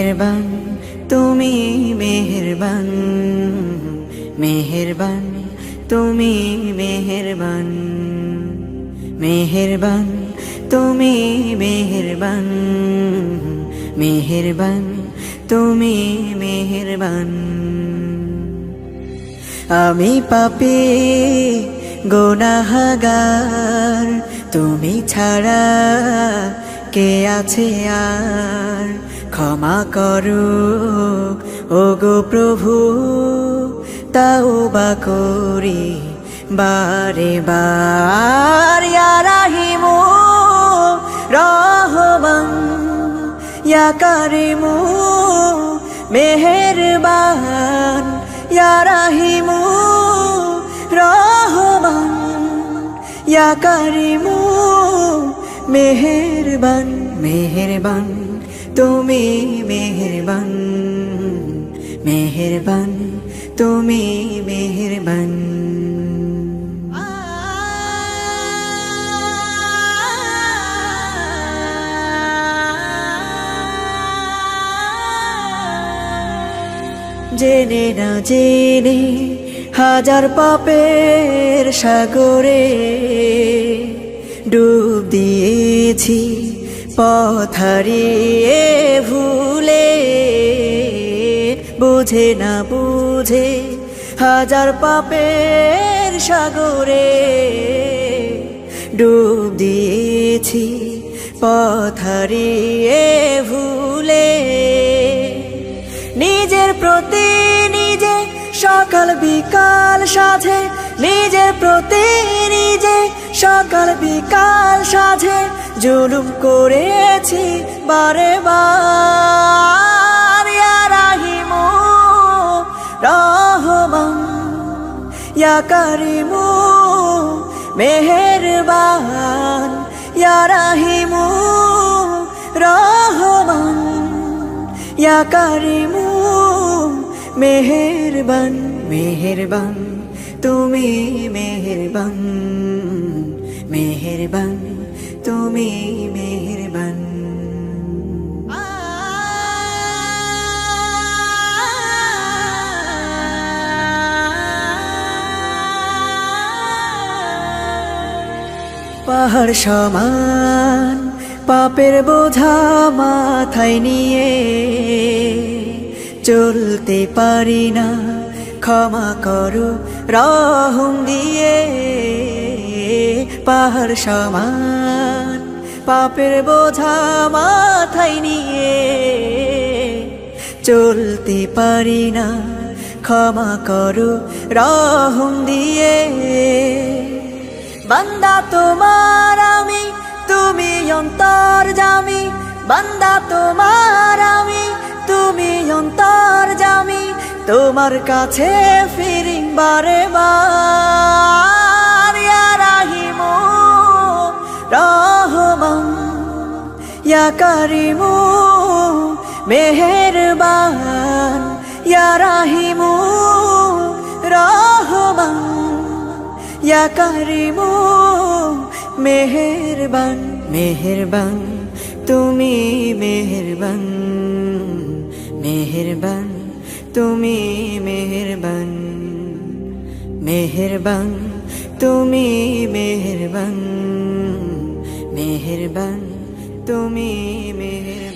মেহেরবান তুমি মেহেরবান, মেহেরবান তুমি মেহেরবান, মেহেরবান তুমি মেহেরবান, মেহেরবান তুমি মেহেরবান। আমি পাপী গুনাহগার, তুমি ছাড়া কে আছে আর? ক্ষমা করো ওগো প্রভু, তাওবা করি বারে বার। ইয়া রাহিমু রহমান, ইয়া কারিমু মেহেরবান, ইয়া রাহিমু রহমান, ইয়া কারিমু মেহেরবান। মেহেরবান তুমি মেহেরবান, মেহেরবান তুমি মেহেরবান। জেনে না জেনে হাজার পাপের সাগরে ডুব দিয়েছি, পথ হারিয়ে ভুলে। বুঝে না বুঝে হাজার পাপের সাগরে ডুব দিয়েছি, পথ হারিয়ে ভুলে। নিজের প্রতি নিজে সকাল বিকাল সাধে, নিজের প্রতি নিজে সকাল বিকাল সাধে জুলুম করেছি বারে বার। ইয়া রাহিমু রহমান, ইয়া কারিমু মেহেরবান, ইয়া রাহিমু রহমান, ইয়া কারিমু মেহেরবান। মেহেরবান তুমি মেহেরবান, মেহেরবান তুমি মেহেরবান। পাহাড় সমান পাপের বোঝা মাথায় নিয়ে চলতে পারি না, ক্ষমা করো রহম দিয়ে। পাহাড় সমান পাপের বোঝা মাথায় নিয়ে চলতে পারি না, ক্ষমা করো রহম দিয়ে। বান্দা তোমার আমি, তুমি অন্তর্যামী, বান্দা তোমার আমি, তুমি অন্তর্যামী। তোমার কাছে ফিরি বারে বার। ইয়া রাহিমু রহমান, ইয়া কারিমু মেহেরবান, ইয়া রাহিমু রহমান, ইয়া কারিমু মেহেরবান। মেহেরবান তুমি মেহেরবান, মেহেরবান তুমি মেহেরবান, মেহেরবান তুমি মেহেরবান, মেহেরবান তুমি মেহেরবান।